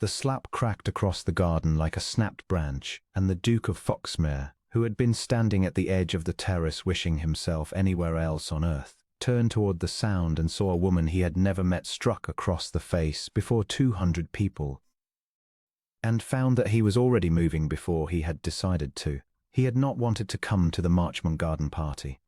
The slap cracked across the garden like a snapped branch, and the Duke of Foxmere, who had been standing at the edge of the terrace wishing himself anywhere else on earth, turned toward the sound and saw a woman he had never met struck across the face before 200 people, and found that he was already moving before he had decided to. He had not wanted to come to the Marchmont garden party.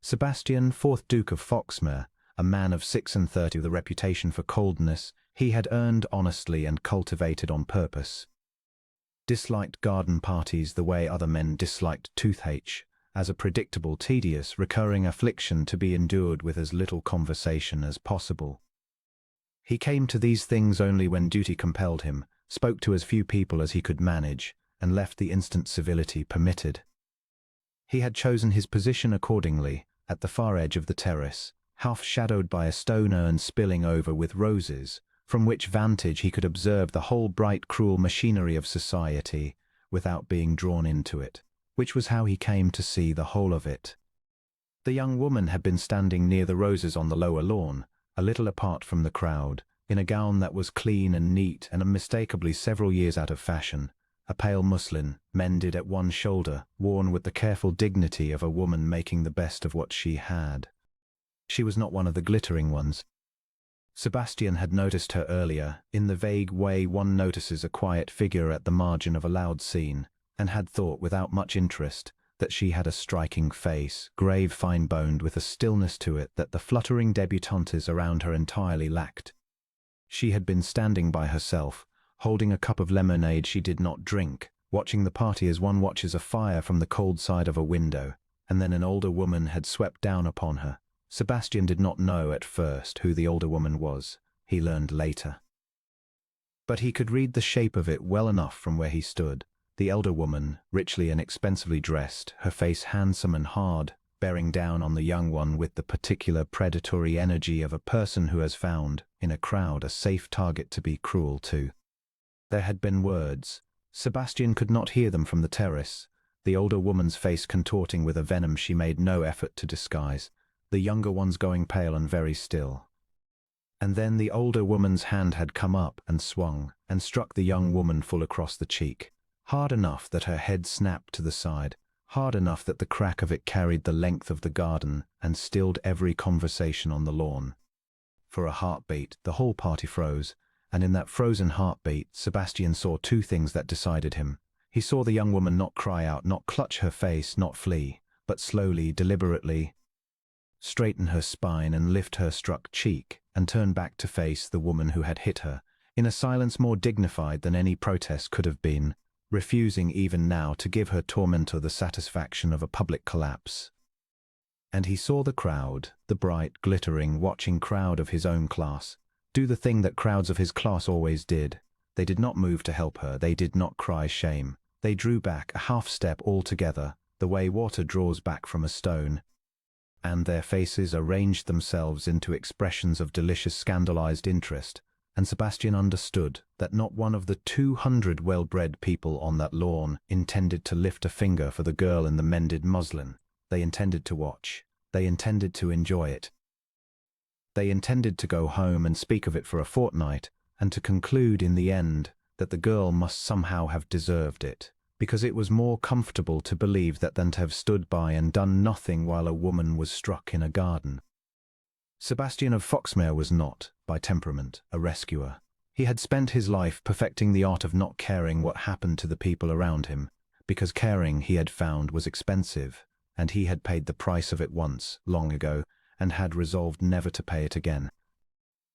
Sebastian, 4th Duke of Foxmere, a man of 36, with a reputation for coldness he had earned honestly and cultivated on purpose, disliked garden parties the way other men disliked toothache, as a predictable, tedious, recurring affliction to be endured with as little conversation as possible. He came to these things only when duty compelled him, spoke to as few people as he could manage, and left the instant civility permitted. He had chosen his position accordingly, at the far edge of the terrace, half shadowed by a stone urn spilling over with roses, from which vantage he could observe the whole bright, cruel machinery of society without being drawn into it, which was how he came to see the whole of it. The young woman had been standing near the roses on the lower lawn, a little apart from the crowd, in a gown that was clean and neat and unmistakably several years out of fashion, a pale muslin, mended at one shoulder, worn with the careful dignity of a woman making the best of what she had. She was not one of the glittering ones. Sebastian had noticed her earlier, in the vague way one notices a quiet figure at the margin of a loud scene, and had thought without much interest that she had a striking face, grave, fine-boned, with a stillness to it that the fluttering debutantes around her entirely lacked. She had been standing by herself, holding a cup of lemonade she did not drink, watching the party as one watches a fire from the cold side of a window, and then an older woman had swept down upon her. Sebastian did not know at first who the older woman was. He learned later. But he could read the shape of it well enough from where he stood. The elder woman, richly and expensively dressed, her face handsome and hard, bearing down on the young one with the particular predatory energy of a person who has found, in a crowd, a safe target to be cruel to. There had been words. Sebastian could not hear them from the terrace, the older woman's face contorting with a venom she made no effort to disguise, the younger one's going pale and very still. And then the older woman's hand had come up and swung, and struck the young woman full across the cheek, hard enough that her head snapped to the side, hard enough that the crack of it carried the length of the garden and stilled every conversation on the lawn. For a heartbeat, the whole party froze, and in that frozen heartbeat, Sebastian saw two things that decided him. He saw the young woman not cry out, not clutch her face, not flee, but slowly, deliberately, straighten her spine and lift her struck cheek, and turn back to face the woman who had hit her, in a silence more dignified than any protest could have been, refusing even now to give her tormentor the satisfaction of a public collapse. And he saw the crowd, the bright, glittering, watching crowd of his own class, do the thing that crowds of his class always did. They did not move to help her, they did not cry shame. They drew back a half step altogether, the way water draws back from a stone, and their faces arranged themselves into expressions of delicious scandalized interest, and Sebastian understood that not one of the 200 well-bred people on that lawn intended to lift a finger for the girl in the mended muslin. They intended to watch. They intended to enjoy it. They intended to go home and speak of it for a fortnight, and to conclude in the end that the girl must somehow have deserved it, because it was more comfortable to believe that than to have stood by and done nothing while a woman was struck in a garden. Sebastian of Foxmere was not, by temperament, a rescuer. He had spent his life perfecting the art of not caring what happened to the people around him, because caring, he had found, was expensive, and he had paid the price of it once, long ago, and had resolved never to pay it again.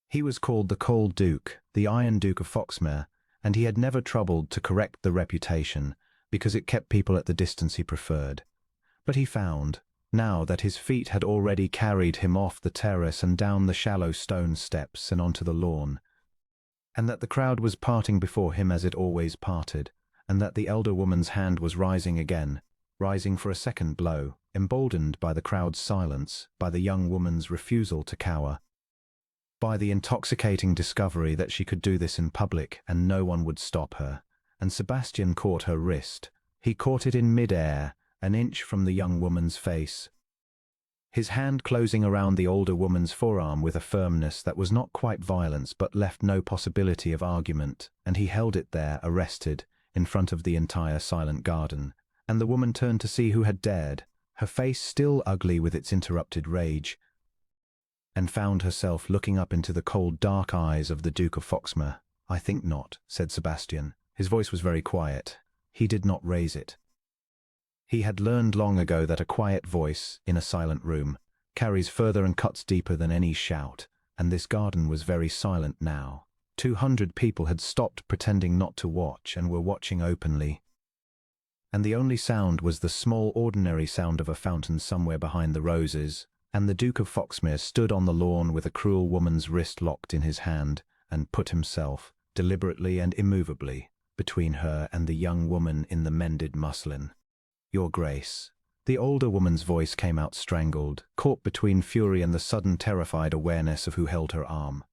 He was called the Cold Duke, the Iron Duke of Foxmere, and he had never troubled to correct the reputation, because it kept people at the distance he preferred. But he found, now that his feet had already carried him off the terrace and down the shallow stone steps and onto the lawn, and that the crowd was parting before him as it always parted, and that the elder woman's hand was rising again, rising for a second blow, emboldened by the crowd's silence, by the young woman's refusal to cower, by the intoxicating discovery that she could do this in public and no one would stop her. And Sebastian caught her wrist. He caught it in mid-air, an inch from the young woman's face. his hand closing around the older woman's forearm with a firmness that was not quite violence but left no possibility of argument, and he held it there, arrested, in front of the entire silent garden. And the woman turned to see who had dared, her face still ugly with its interrupted rage, and found herself looking up into the cold dark eyes of the Duke of Foxmere. "I think not," said Sebastian. His voice was very quiet. He did not raise it. He had learned long ago that a quiet voice, in a silent room, carries further and cuts deeper than any shout, and this garden was very silent now. 200 people had stopped pretending not to watch and were watching openly. And the only sound was the small ordinary sound of a fountain somewhere behind the roses, and the Duke of Foxmere stood on the lawn with a cruel woman's wrist locked in his hand, and put himself, deliberately and immovably, between her and the young woman in the mended muslin. "Your Grace." The older woman's voice came out strangled, caught between fury and the sudden terrified awareness of who held her arm.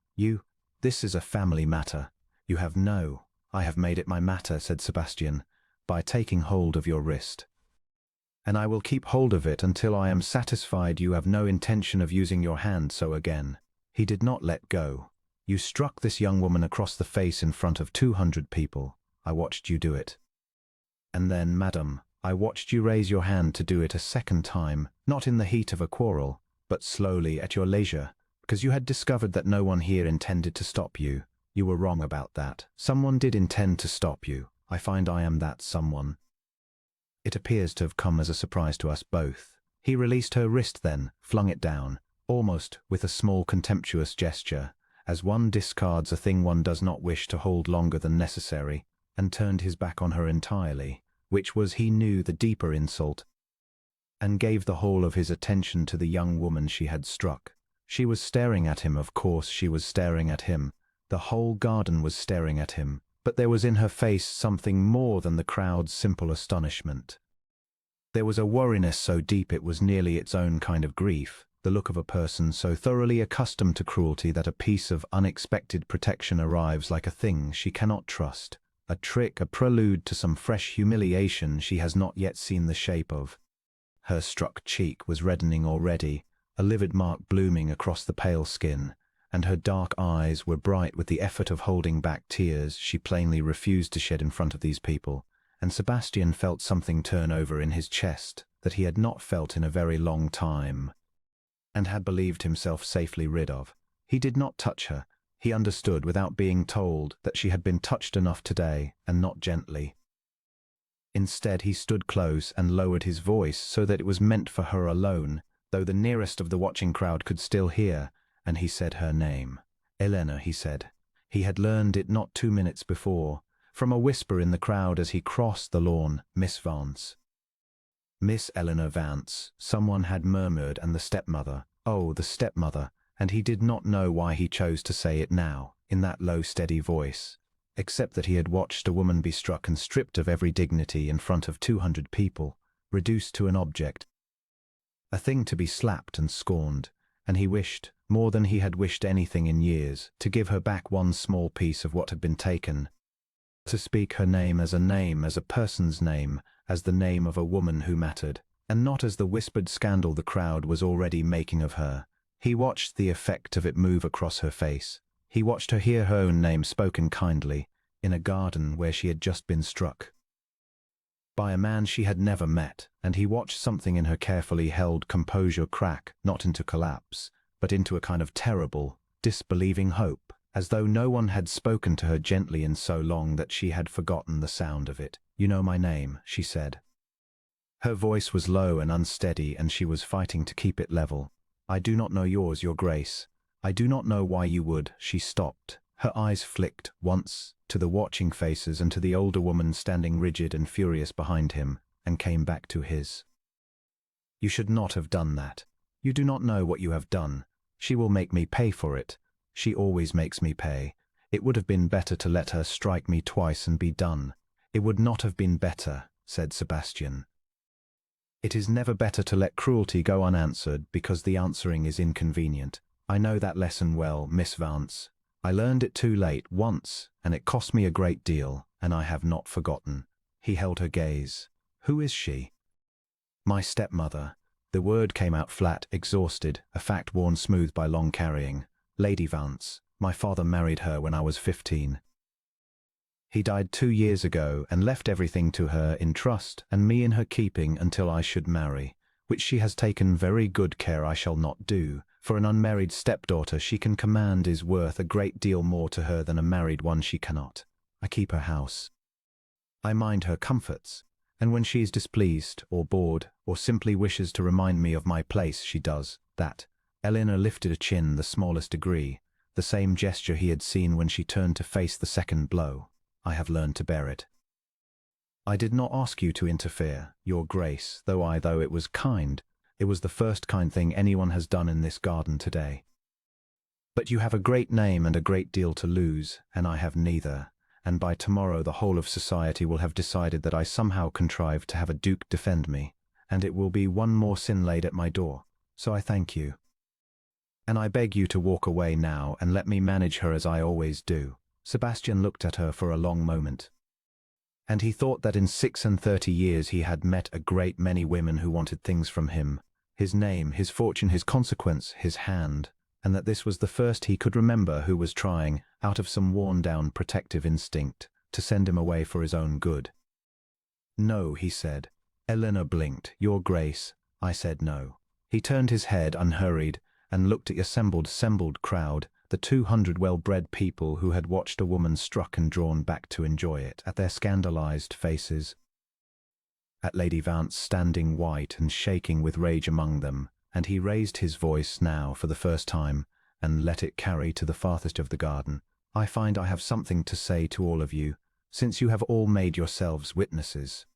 This is a family matter. You have no. I have made it my matter," said Sebastian, "by taking hold of your wrist. And I will keep hold of it until I am satisfied you have no intention of using your hand so again." He did not let go. "You struck this young woman across the face in front of 200 people. I watched you do it. And then, madam, I watched you raise your hand to do it a second time, not in the heat of a quarrel, but slowly at your leisure, because you had discovered that no one here intended to stop you. You were wrong about that. Someone did intend to stop you. I find I am that someone. It appears to have come as a surprise to us both." He released her wrist then, flung it down, almost with a small contemptuous gesture, as one discards a thing one does not wish to hold longer than necessary, and turned his back on her entirely, which was, he knew, the deeper insult, and gave the whole of his attention to the young woman she had struck. She was staring at him, of course she was staring at him. The whole garden was staring at him, but there was in her face something more than the crowd's simple astonishment. There was a worriness so deep it was nearly its own kind of grief, the look of a person so thoroughly accustomed to cruelty that a piece of unexpected protection arrives like a thing she cannot trust, a trick, a prelude to some fresh humiliation she has not yet seen the shape of. Her struck cheek was reddening already, a livid mark blooming across the pale skin, and her dark eyes were bright with the effort of holding back tears she plainly refused to shed in front of these people, and Sebastian felt something turn over in his chest that he had not felt in a very long time, and had believed himself safely rid of. He did not touch her. He understood, without being told, that she had been touched enough today, and not gently. Instead, he stood close and lowered his voice so that it was meant for her alone, though the nearest of the watching crowd could still hear, and he said her name. "Elena," he said. He had learned it not 2 minutes before, from a whisper in the crowd as he crossed the lawn. "Miss Vance." Miss Eleanor Vance, someone had murmured, and the stepmother. Oh, the stepmother. And he did not know why he chose to say it now, in that low, steady voice, except that he had watched a woman be struck and stripped of every dignity in front of 200 people, reduced to an object, a thing to be slapped and scorned, and he wished, more than he had wished anything in years, to give her back one small piece of what had been taken, to speak her name, as a person's name, as the name of a woman who mattered, and not as the whispered scandal the crowd was already making of her. He watched the effect of it move across her face. He watched her hear her own name spoken kindly, in a garden where she had just been struck by a man she had never met, and he watched something in her carefully held composure crack, not into collapse, but into a kind of terrible, disbelieving hope, as though no one had spoken to her gently in so long that she had forgotten the sound of it. "You know my name," she said. Her voice was low and unsteady, and she was fighting to keep it level. "I do not know yours, Your Grace. I do not know why you would." She stopped. Her eyes flicked, once, to the watching faces and to the older woman standing rigid and furious behind him, and came back to his. "You should not have done that. You do not know what you have done. She will make me pay for it. She always makes me pay. It would have been better to let her strike me twice and be done." "It would not have been better," said Sebastian. "It is never better to let cruelty go unanswered because the answering is inconvenient. I know that lesson well, Miss Vance. I learned it too late, once, and it cost me a great deal, and I have not forgotten." He held her gaze. "Who is she?" "My stepmother. The word came out flat, exhausted, a fact worn smooth by long carrying. Lady Vance. My father married her when I was 15. He died 2 years ago and left everything to her in trust and me in her keeping until I should marry, which she has taken very good care I shall not do. For an unmarried stepdaughter she can command is worth a great deal more to her than a married one she cannot. I keep her house. I mind her comforts, and when she is displeased or bored or simply wishes to remind me of my place she does that. Elena lifted a chin the smallest degree, the same gesture he had seen when she turned to face the second blow. I have learned to bear it. I did not ask you to interfere, Your Grace, though it was kind. It was the first kind thing anyone has done in this garden today. But you have a great name and a great deal to lose, and I have neither, and by tomorrow the whole of society will have decided that I somehow contrived to have a duke defend me, and it will be one more sin laid at my door. So I thank you. And I beg you to walk away now and let me manage her as I always do. Sebastian looked at her for a long moment. And he thought that in 36 years he had met a great many women who wanted things from him. His name, his fortune, his consequence, his hand, and that this was the first he could remember who was trying, out of some worn-down protective instinct, to send him away for his own good. No, he said. Elena blinked. Your Grace. I said no. He turned his head unhurried and looked at the assembled crowd, the 200 well-bred people who had watched a woman struck and drawn back to enjoy it, at their scandalized faces, at Lady Vance standing white and shaking with rage among them, and he raised his voice now for the first time and let it carry to the farthest of the garden. I find I have something to say to all of you, since you have all made yourselves witnesses.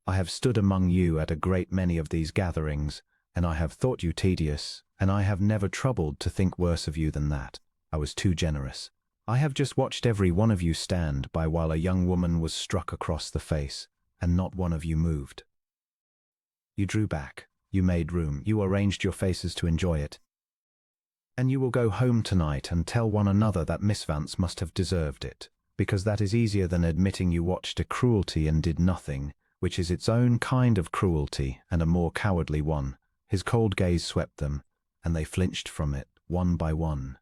I have stood among you at a great many of these gatherings, and I have thought you tedious, and I have never troubled to think worse of you than that. I was too generous. I have just watched every one of you stand by while a young woman was struck across the face, and not one of you moved. You drew back, you made room, you arranged your faces to enjoy it. And you will go home tonight and tell one another that Miss Vance must have deserved it, because that is easier than admitting you watched a cruelty and did nothing, which is its own kind of cruelty and a more cowardly one. His cold gaze swept them, and they flinched from it, one by one.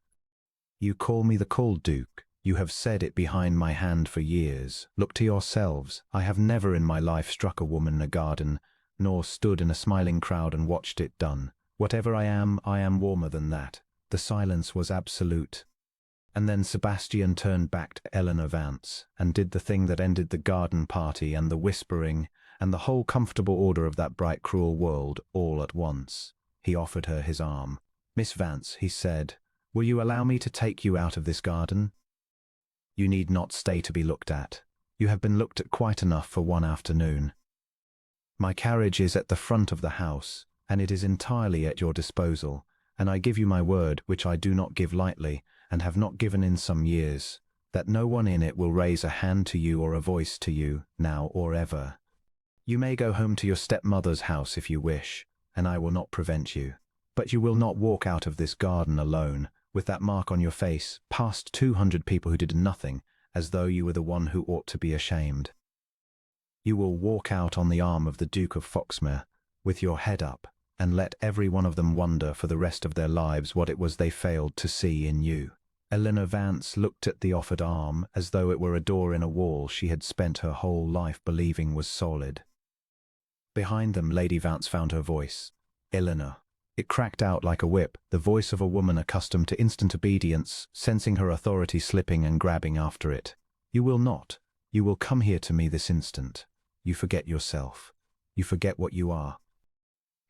You call me the cold Duke. You have said it behind my hand for years. Look to yourselves. I have never in my life struck a woman in a garden, nor stood in a smiling crowd and watched it done. Whatever I am warmer than that. The silence was absolute. And then Sebastian turned back to Eleanor Vance, and did the thing that ended the garden party and the whispering, and the whole comfortable order of that bright, cruel world, all at once. He offered her his arm. Miss Vance, he said, will you allow me to take you out of this garden? You need not stay to be looked at. You have been looked at quite enough for one afternoon. My carriage is at the front of the house, and it is entirely at your disposal, and I give you my word, which I do not give lightly, and have not given in some years, that no one in it will raise a hand to you or a voice to you, now or ever. You may go home to your stepmother's house if you wish, and I will not prevent you. But you will not walk out of this garden alone, with that mark on your face, past 200 people who did nothing, as though you were the one who ought to be ashamed. You will walk out on the arm of the Duke of Foxmere, with your head up, and let every one of them wonder for the rest of their lives what it was they failed to see in you. Eleanor Vance looked at the offered arm as though it were a door in a wall she had spent her whole life believing was solid. Behind them, Lady Vance found her voice. Eleanor. It cracked out like a whip, the voice of a woman accustomed to instant obedience, sensing her authority slipping and grabbing after it. You will not. You will come here to me this instant. You forget yourself. You forget what you are.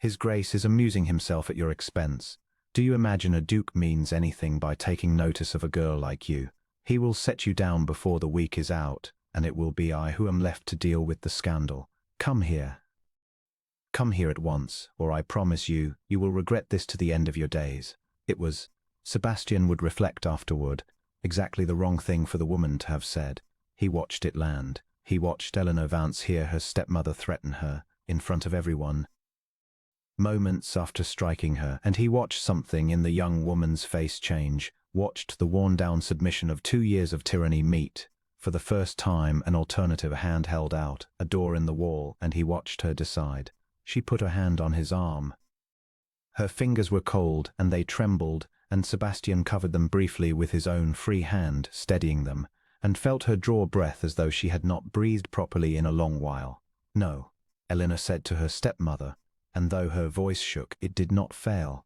His Grace is amusing himself at your expense. Do you imagine a duke means anything by taking notice of a girl like you? He will set you down before the week is out, and it will be I who am left to deal with the scandal. Come here. Come here at once, or I promise you, you will regret this to the end of your days. It was, Sebastian would reflect afterward, exactly the wrong thing for the woman to have said. He watched it land. He watched Eleanor Vance hear her stepmother threaten her, in front of everyone, moments after striking her, and he watched something in the young woman's face change, watched the worn-down submission of 2 years of tyranny meet, for the first time, an alternative hand held out, a door in the wall, and he watched her decide. She put her hand on his arm. Her fingers were cold, and they trembled, and Sebastian covered them briefly with his own free hand, steadying them, and felt her draw breath as though she had not breathed properly in a long while. "No," Elena said to her stepmother, and though her voice shook, it did not fail.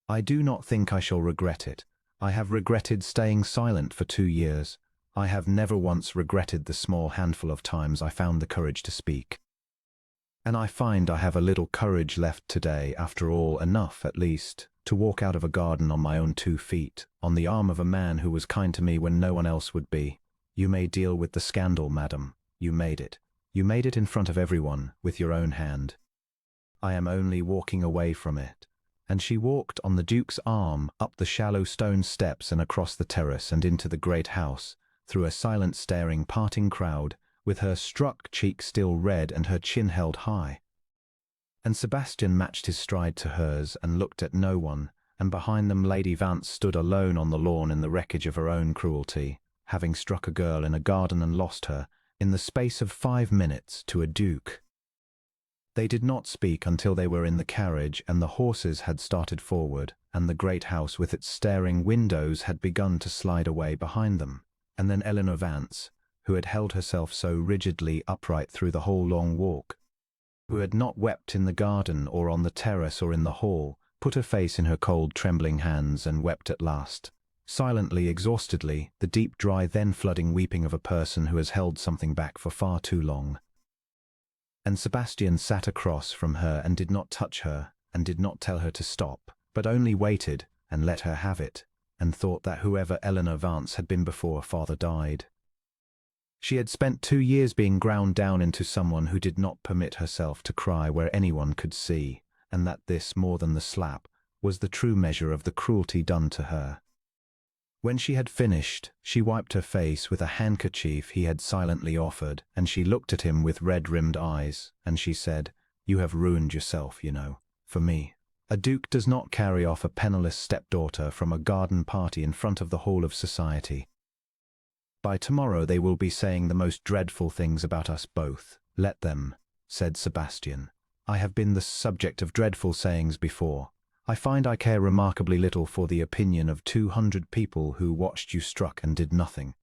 "I do not think I shall regret it. I have regretted staying silent for 2 years. I have never once regretted the small handful of times I found the courage to speak. And I find I have a little courage left today, after all, enough, at least, to walk out of a garden on my own 2 feet, on the arm of a man who was kind to me when no one else would be. You may deal with the scandal, madam. You made it. You made it in front of everyone, with your own hand. I am only walking away from it." And she walked on the Duke's arm up the shallow stone steps and across the terrace and into the great house, through a silent staring parting crowd, with her struck cheek still red and her chin held high. And Sebastian matched his stride to hers and looked at no one, and behind them Lady Vance stood alone on the lawn in the wreckage of her own cruelty, having struck a girl in a garden and lost her, in the space of 5 minutes, to a duke. They did not speak until they were in the carriage and the horses had started forward, and the great house with its staring windows had begun to slide away behind them. And then Eleanor Vance, who had held herself so rigidly upright through the whole long walk, who had not wept in the garden or on the terrace or in the hall, put her face in her cold, trembling hands and wept at last. Silently, exhaustedly, the deep, dry, then flooding weeping of a person who has held something back for far too long. And Sebastian sat across from her and did not touch her, and did not tell her to stop, but only waited and let her have it, and thought that whoever Eleanor Vance had been before father died. She had spent 2 years being ground down into someone who did not permit herself to cry where anyone could see, and that this, more than the slap, was the true measure of the cruelty done to her. When she had finished, she wiped her face with a handkerchief he had silently offered, and she looked at him with red-rimmed eyes, and she said, "You have ruined yourself, you know, for me. A duke does not carry off a penniless stepdaughter from a garden party in front of the whole of society. By tomorrow they will be saying the most dreadful things about us both. Let them," said Sebastian. "I have been the subject of dreadful sayings before. I find I care remarkably little for the opinion of 200 people who watched you struck and did nothing.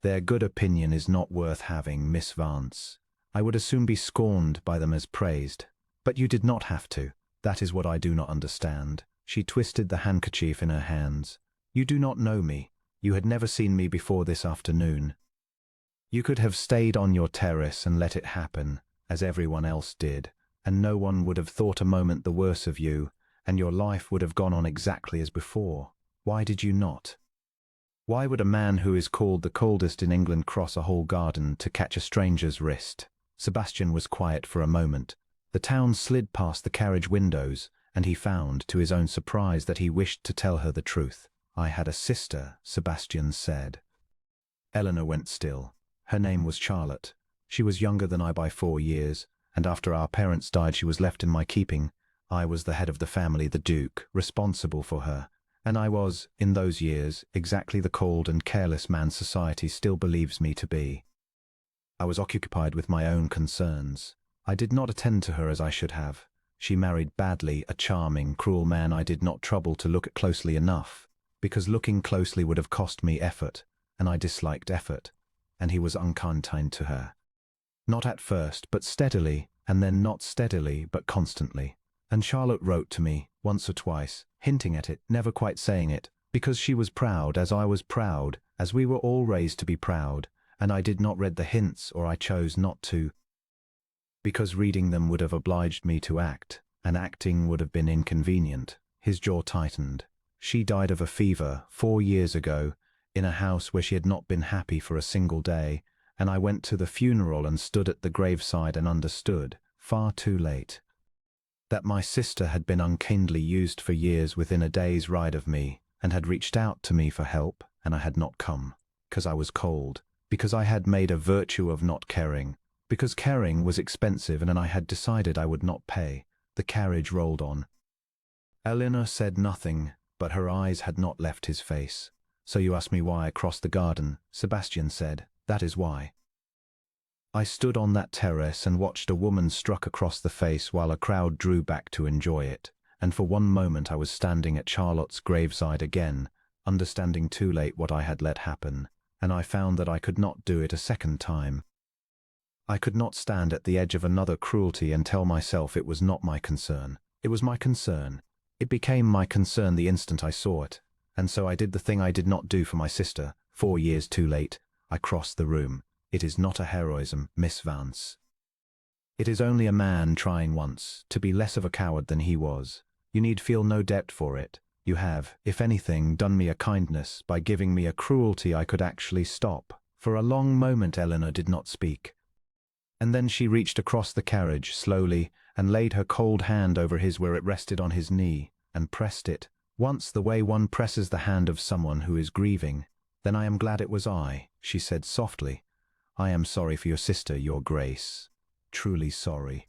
Their good opinion is not worth having, Miss Vance. I would as soon be scorned by them as praised. But you did not have to. That is what I do not understand." She twisted the handkerchief in her hands. "You do not know me. You had never seen me before this afternoon. You could have stayed on your terrace and let it happen, as everyone else did, and no one would have thought a moment the worse of you, and your life would have gone on exactly as before. Why did you not? Why would a man who is called the coldest in England cross a whole garden to catch a stranger's wrist?" Sebastian was quiet for a moment. The town slid past the carriage windows, and he found, to his own surprise, that he wished to tell her the truth. "I had a sister," Sebastian said. Eleanor went still. Her name was Charlotte. She was younger than I by 4 years, and after our parents died she was left in my keeping. I was the head of the family, the Duke, responsible for her, and I was, in those years, exactly the cold and careless man society still believes me to be. I was occupied with my own concerns. I did not attend to her as I should have. She married badly, a charming, cruel man I did not trouble to look at closely enough, because looking closely would have cost me effort, and I disliked effort, and he was unkind to her. Not at first, but steadily, and then not steadily, but constantly. And Charlotte wrote to me, once or twice, hinting at it, never quite saying it, because she was proud, as I was proud, as we were all raised to be proud, and I did not read the hints, or I chose not to, because reading them would have obliged me to act, and acting would have been inconvenient." His jaw tightened. "She died of a fever 4 years ago, in a house where she had not been happy for a single day, and I went to the funeral and stood at the graveside and understood, far too late, that my sister had been unkindly used for years within a day's ride of me, and had reached out to me for help, and I had not come, because I was cold, because I had made a virtue of not caring, because caring was expensive and I had decided I would not pay." The carriage rolled on. Eleanor said nothing, but her eyes had not left his face. "So you asked me why I crossed the garden," Sebastian said. "That is why." I stood on that terrace and watched a woman struck across the face while a crowd drew back to enjoy it, and for one moment I was standing at Charlotte's graveside again, understanding too late what I had let happen, and I found that I could not do it a second time. I could not stand at the edge of another cruelty and tell myself it was not my concern. It was my concern. It became my concern the instant I saw it, and so I did the thing I did not do for my sister. 4 years too late, I crossed the room. It is not a heroism, Miss Vance. It is only a man trying once to be less of a coward than he was. You need feel no debt for it. You have, if anything, done me a kindness by giving me a cruelty I could actually stop. For a long moment Eleanor did not speak. And then she reached across the carriage, slowly, and laid her cold hand over his where it rested on his knee, and pressed it, once the way one presses the hand of someone who is grieving. Then I am glad it was I, she said softly. I am sorry for your sister, your Grace. Truly sorry.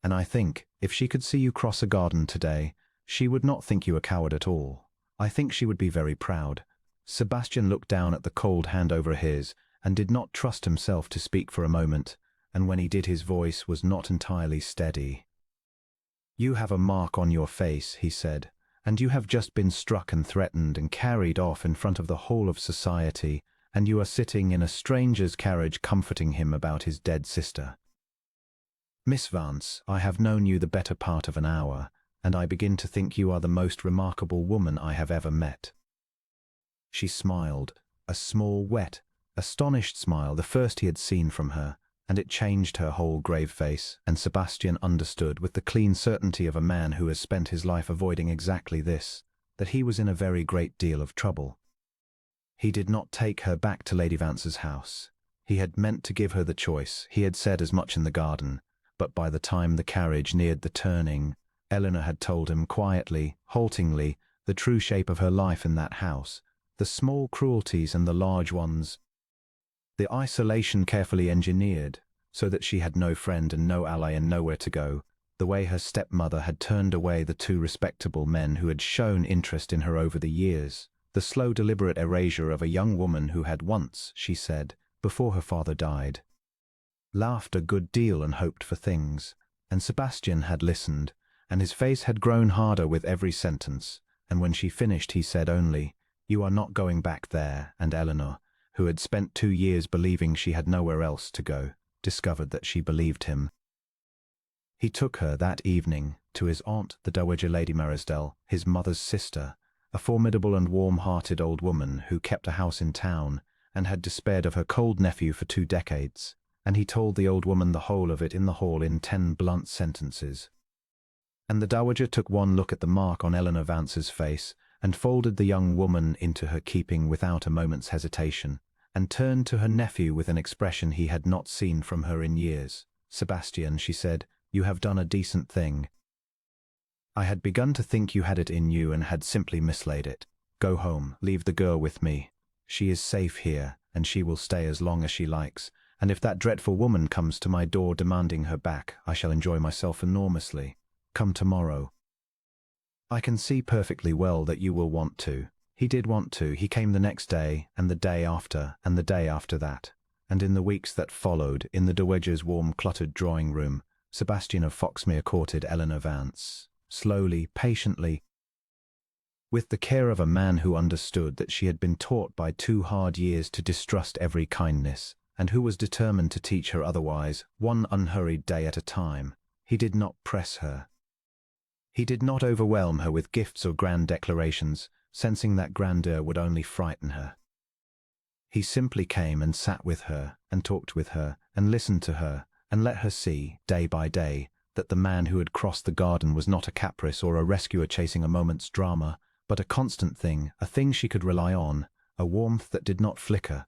And I think, if she could see you cross a garden today, she would not think you a coward at all. I think she would be very proud. Sebastian looked down at the cold hand over his, and did not trust himself to speak for a moment, and when he did his voice was not entirely steady. You have a mark on your face, he said, and you have just been struck and threatened and carried off in front of the whole of society, and you are sitting in a stranger's carriage comforting him about his dead sister. Miss Vance, I have known you the better part of an hour, and I begin to think you are the most remarkable woman I have ever met. She smiled, a small, wet, astonished smile, the first he had seen from her, and it changed her whole grave face, and Sebastian understood with the clean certainty of a man who has spent his life avoiding exactly this, that he was in a very great deal of trouble. He did not take her back to Lady Vance's house. He had meant to give her the choice. He had said as much in the garden, but by the time the carriage neared the turning, Eleanor had told him quietly, haltingly, the true shape of her life in that house, the small cruelties and the large ones, the isolation carefully engineered, so that she had no friend and no ally and nowhere to go, the way her stepmother had turned away the 2 respectable men who had shown interest in her over the years, the slow deliberate erasure of a young woman who had once, she said, before her father died, laughed a good deal and hoped for things, and Sebastian had listened, and his face had grown harder with every sentence, and when she finished he said only, "You are not going back there," and Eleanor, who had spent 2 years believing she had nowhere else to go, discovered that she believed him. He took her that evening to his aunt, the Dowager Lady Merisdale, his mother's sister, a formidable and warm-hearted old woman who kept a house in town and had despaired of her cold nephew for 2 decades, and he told the old woman the whole of it in the hall in 10 blunt sentences. And the Dowager took one look at the mark on Eleanor Vance's face and folded the young woman into her keeping without a moment's hesitation, and turned to her nephew with an expression he had not seen from her in years. "Sebastian," she said, "you have done a decent thing. I had begun to think you had it in you and had simply mislaid it. Go home, leave the girl with me. She is safe here, and she will stay as long as she likes, and if that dreadful woman comes to my door demanding her back, I shall enjoy myself enormously. Come tomorrow. I can see perfectly well that you will want to." He did want to. He came the next day, and the day after, and the day after that, and in the weeks that followed, in the Dowager's warm, cluttered drawing room, Sebastian of Foxmere courted Eleanor Vance, slowly, patiently, with the care of a man who understood that she had been taught by 2 hard years to distrust every kindness, and who was determined to teach her otherwise, one unhurried day at a time. He did not press her. He did not overwhelm her with gifts or grand declarations, sensing that grandeur would only frighten her. He simply came and sat with her, and talked with her, and listened to her, and let her see, day by day, that the man who had crossed the garden was not a caprice or a rescuer chasing a moment's drama, but a constant thing, a thing she could rely on, a warmth that did not flicker.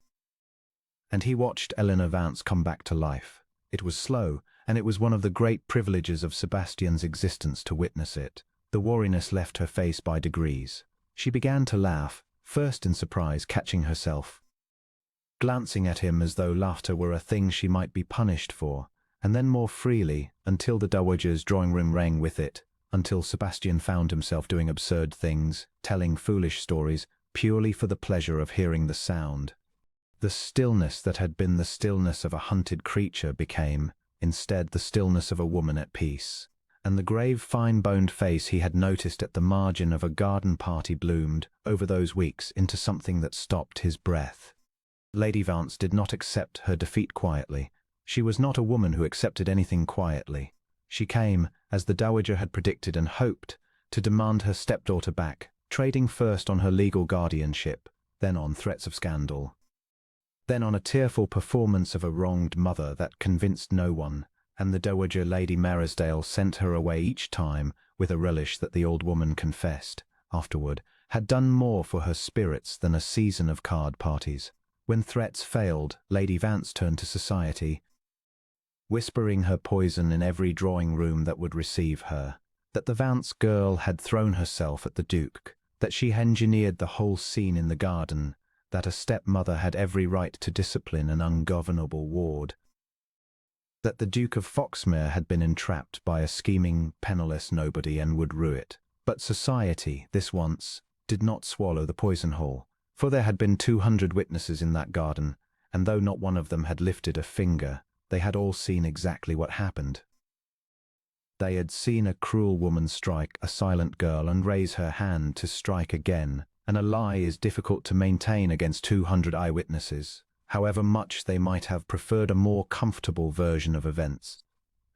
And he watched Eleanor Vance come back to life. It was slow, and it was one of the great privileges of Sebastian's existence to witness it. The wariness left her face by degrees. She began to laugh, first in surprise, catching herself, glancing at him as though laughter were a thing she might be punished for, and then more freely, until the Dowager's drawing room rang with it, until Sebastian found himself doing absurd things, telling foolish stories, purely for the pleasure of hearing the sound. The stillness that had been the stillness of a hunted creature became, instead, the stillness of a woman at peace. And the grave, fine-boned face he had noticed at the margin of a garden party bloomed, over those weeks, into something that stopped his breath. Lady Vance did not accept her defeat quietly. She was not a woman who accepted anything quietly. She came, as the Dowager had predicted and hoped, to demand her stepdaughter back, trading first on her legal guardianship, then on threats of scandal. Then on a tearful performance of a wronged mother that convinced no one, and the Dowager Lady Merisdale sent her away each time with a relish that the old woman confessed, afterward, had done more for her spirits than a season of card parties. When threats failed, Lady Vance turned to society, whispering her poison in every drawing-room that would receive her, that the Vance girl had thrown herself at the Duke, that she engineered the whole scene in the garden, that a stepmother had every right to discipline an ungovernable ward, that the Duke of Foxmere had been entrapped by a scheming, penniless nobody and would rue it. But society, this once, did not swallow the poison whole, for there had been 200 witnesses in that garden, and though not one of them had lifted a finger, they had all seen exactly what happened. They had seen a cruel woman strike a silent girl and raise her hand to strike again, and a lie is difficult to maintain against 200 eyewitnesses, however much they might have preferred a more comfortable version of events.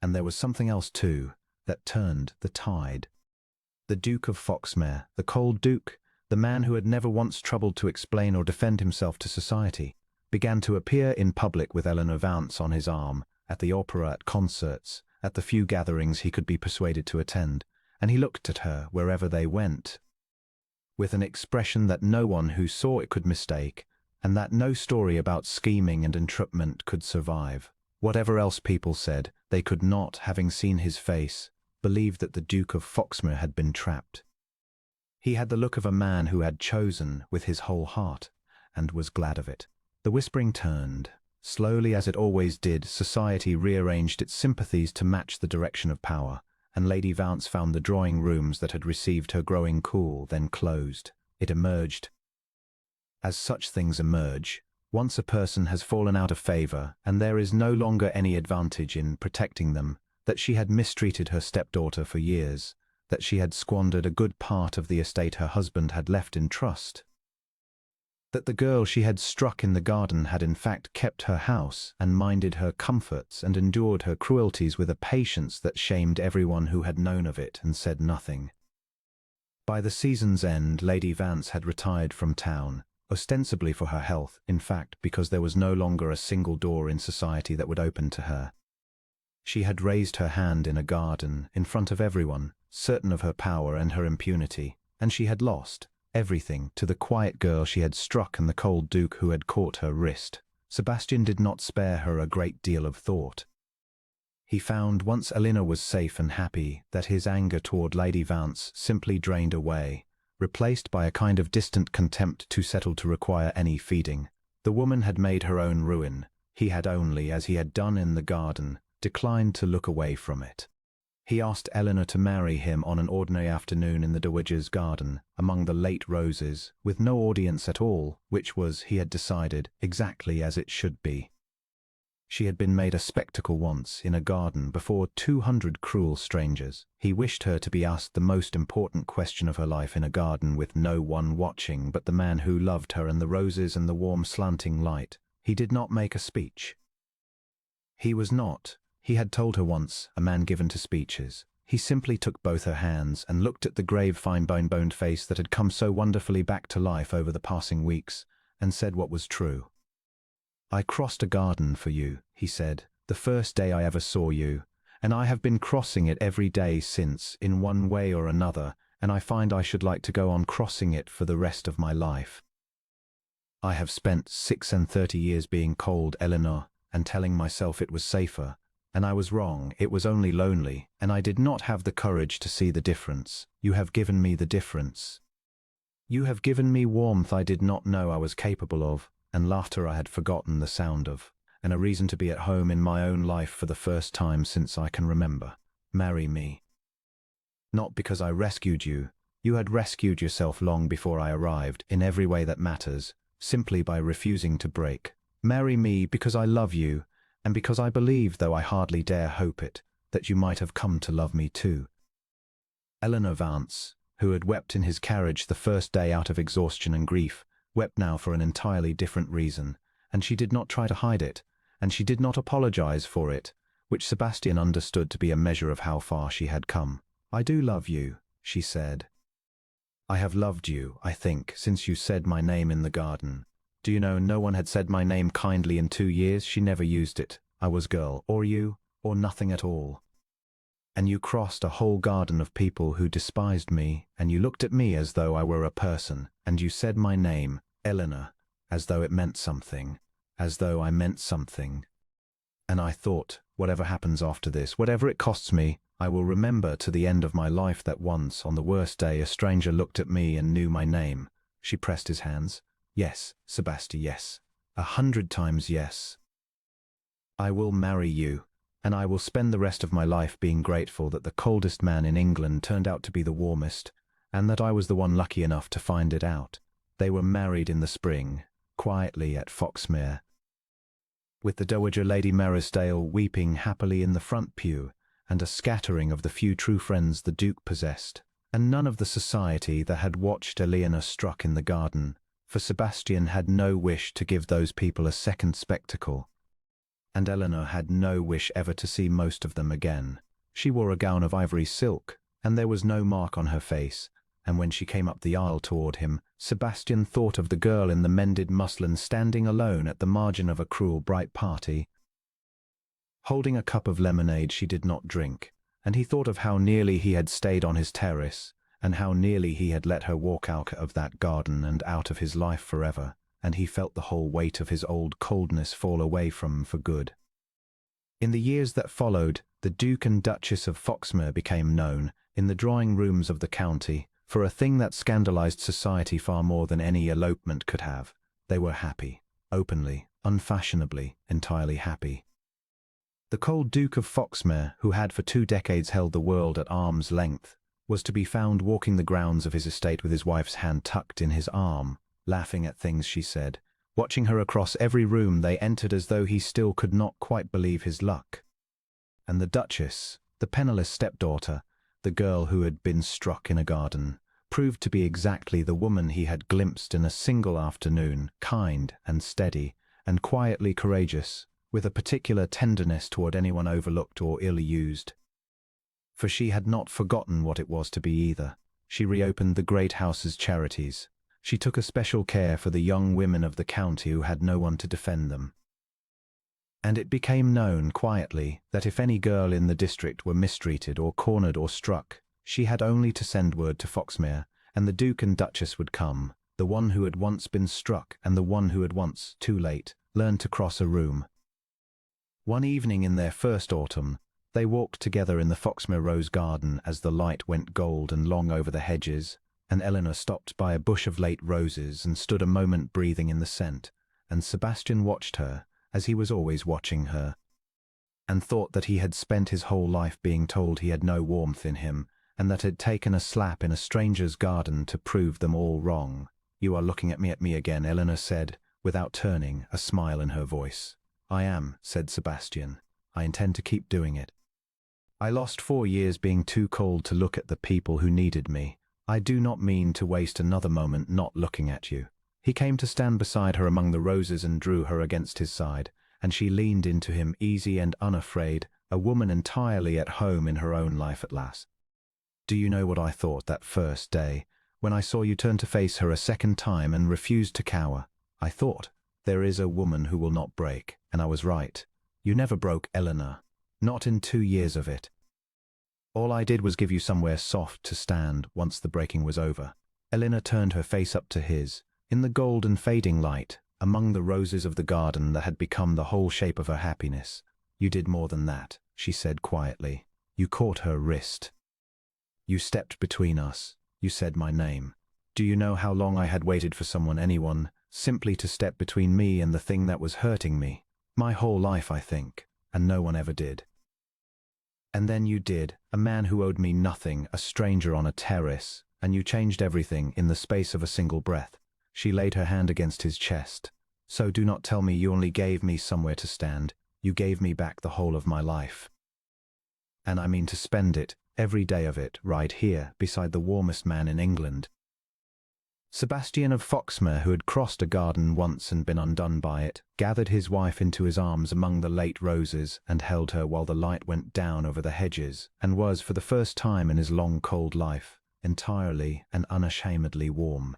And there was something else too, that turned the tide. The Duke of Foxmere, the cold Duke, the man who had never once troubled to explain or defend himself to society, began to appear in public with Eleanor Vance on his arm, at the opera, at concerts, at the few gatherings he could be persuaded to attend, and he looked at her wherever they went, with an expression that no one who saw it could mistake, and that no story about scheming and entrapment could survive. Whatever else people said, they could not, having seen his face, believe that the Duke of Foxmere had been trapped. He had the look of a man who had chosen with his whole heart, and was glad of it. The whispering turned. Slowly, as it always did, society rearranged its sympathies to match the direction of power, and Lady Vance found the drawing-rooms that had received her growing cool, then closed. It emerged. As such things emerge, once a person has fallen out of favour, and there is no longer any advantage in protecting them, that she had mistreated her stepdaughter for years, that she had squandered a good part of the estate her husband had left in trust, that the girl she had struck in the garden had in fact kept her house and minded her comforts and endured her cruelties with a patience that shamed everyone who had known of it and said nothing. By the season's end, Lady Vance had retired from town, ostensibly for her health, in fact because there was no longer a single door in society that would open to her. She had raised her hand in a garden, in front of everyone, certain of her power and her impunity, and she had lost everything to the quiet girl she had struck and the cold Duke who had caught her wrist. Sebastian did not spare her a great deal of thought. He found, once Eleanor was safe and happy, that his anger toward Lady Vance simply drained away, replaced by a kind of distant contempt too settled to require any feeding. The woman had made her own ruin. He had only, as he had done in the garden, declined to look away from it. He asked Eleanor to marry him on an ordinary afternoon in the Dowager's garden, among the late roses, with no audience at all, which was, he had decided, exactly as it should be. She had been made a spectacle once, in a garden, before 200 cruel strangers. He wished her to be asked the most important question of her life in a garden with no one watching but the man who loved her and the roses and the warm slanting light. He did not make a speech. He was not, he had told her once, a man given to speeches. He simply took both her hands and looked at the grave, fine-boned face that had come so wonderfully back to life over the passing weeks, and said what was true. "I crossed a garden for you," he said, "the first day I ever saw you, and I have been crossing it every day since, in one way or another, and I find I should like to go on crossing it for the rest of my life. I have spent 36 years being cold, Eleanor, and telling myself it was safer, and I was wrong. It was only lonely, and I did not have the courage to see the difference. You have given me the difference. You have given me warmth I did not know I was capable of, and laughter I had forgotten the sound of, and a reason to be at home in my own life for the first time since I can remember. Marry me. Not because I rescued you. You had rescued yourself long before I arrived, in every way that matters, simply by refusing to break. Marry me because I love you, and because I believe, though I hardly dare hope it, that you might have come to love me too. Eleanor Vance, who had wept in his carriage the first day out of exhaustion and grief, wept now for an entirely different reason, and she did not try to hide it, and she did not apologize for it, which Sebastian understood to be a measure of how far she had come. I do love you, she said. I have loved you, I think, since you said my name in the garden. Do you know, no one had said my name kindly in 2 years. She never used it. I was girl, or you, or nothing at all. And you crossed a whole garden of people who despised me, and you looked at me as though I were a person, and you said my name, Eleanor, as though it meant something, as though I meant something. And I thought, whatever happens after this, whatever it costs me, I will remember to the end of my life that once, on the worst day, a stranger looked at me and knew my name. She pressed his hands. Yes, Sebastian, yes. 100 times yes. I will marry you, and I will spend the rest of my life being grateful that the coldest man in England turned out to be the warmest, and that I was the one lucky enough to find it out. They were married in the spring, quietly at Foxmere, with the Dowager Lady Merisdale weeping happily in the front pew, and a scattering of the few true friends the Duke possessed, and none of the society that had watched Eleanor struck in the garden, for Sebastian had no wish to give those people a second spectacle, and Eleanor had no wish ever to see most of them again. She wore a gown of ivory silk, and there was no mark on her face, and when she came up the aisle toward him, Sebastian thought of the girl in the mended muslin standing alone at the margin of a cruel bright party, holding a cup of lemonade she did not drink, and he thought of how nearly he had stayed on his terrace, and how nearly he had let her walk out of that garden and out of his life forever, and he felt the whole weight of his old coldness fall away from him for good. In the years that followed, the Duke and Duchess of Foxmere became known, in the drawing rooms of the county, for a thing that scandalized society far more than any elopement could have. They were happy, openly, unfashionably, entirely happy. The cold Duke of Foxmere, who had for 2 decades held the world at arm's length, was to be found walking the grounds of his estate with his wife's hand tucked in his arm, laughing at things she said, watching her across every room they entered as though he still could not quite believe his luck. And the Duchess, the penniless stepdaughter, the girl who had been struck in a garden, proved to be exactly the woman he had glimpsed in a single afternoon, kind and steady, and quietly courageous, with a particular tenderness toward anyone overlooked or ill-used. For she had not forgotten what it was to be either. She reopened the great house's charities. She took a special care for the young women of the county who had no one to defend them. And it became known quietly that if any girl in the district were mistreated or cornered or struck, she had only to send word to Foxmere, and the Duke and Duchess would come, the one who had once been struck and the one who had once, too late, learned to cross a room. One evening in their first autumn, they walked together in the Foxmere rose garden as the light went gold and long over the hedges, and Eleanor stopped by a bush of late roses and stood a moment breathing in the scent, and Sebastian watched her, as he was always watching her, and thought that he had spent his whole life being told he had no warmth in him, and that had taken a slap in a stranger's garden to prove them all wrong. You are looking at me again, Eleanor said, without turning, a smile in her voice. I am, said Sebastian. I intend to keep doing it. I lost 4 years being too cold to look at the people who needed me. I do not mean to waste another moment not looking at you. He came to stand beside her among the roses and drew her against his side, and she leaned into him easy and unafraid, a woman entirely at home in her own life at last. Do you know what I thought that first day, when I saw you turn to face her a second time and refused to cower? I thought, there is a woman who will not break, and I was right. You never broke, Eleanor. Not in 2 years of it. All I did was give you somewhere soft to stand once the breaking was over. Eleanor turned her face up to his, in the gold and fading light, among the roses of the garden that had become the whole shape of her happiness. You did more than that, she said quietly. You caught her wrist. You stepped between us. You said my name. Do you know how long I had waited for anyone, simply to step between me and the thing that was hurting me? My whole life, I think, and no one ever did. And then you did, a man who owed me nothing, a stranger on a terrace, and you changed everything in the space of a single breath. She laid her hand against his chest. So do not tell me you only gave me somewhere to stand. You gave me back the whole of my life. And I mean to spend it, every day of it, right here, beside the warmest man in England. Sebastian of Foxmere, who had crossed a garden once and been undone by it, gathered his wife into his arms among the late roses and held her while the light went down over the hedges, and was, for the first time in his long cold life, entirely and unashamedly warm.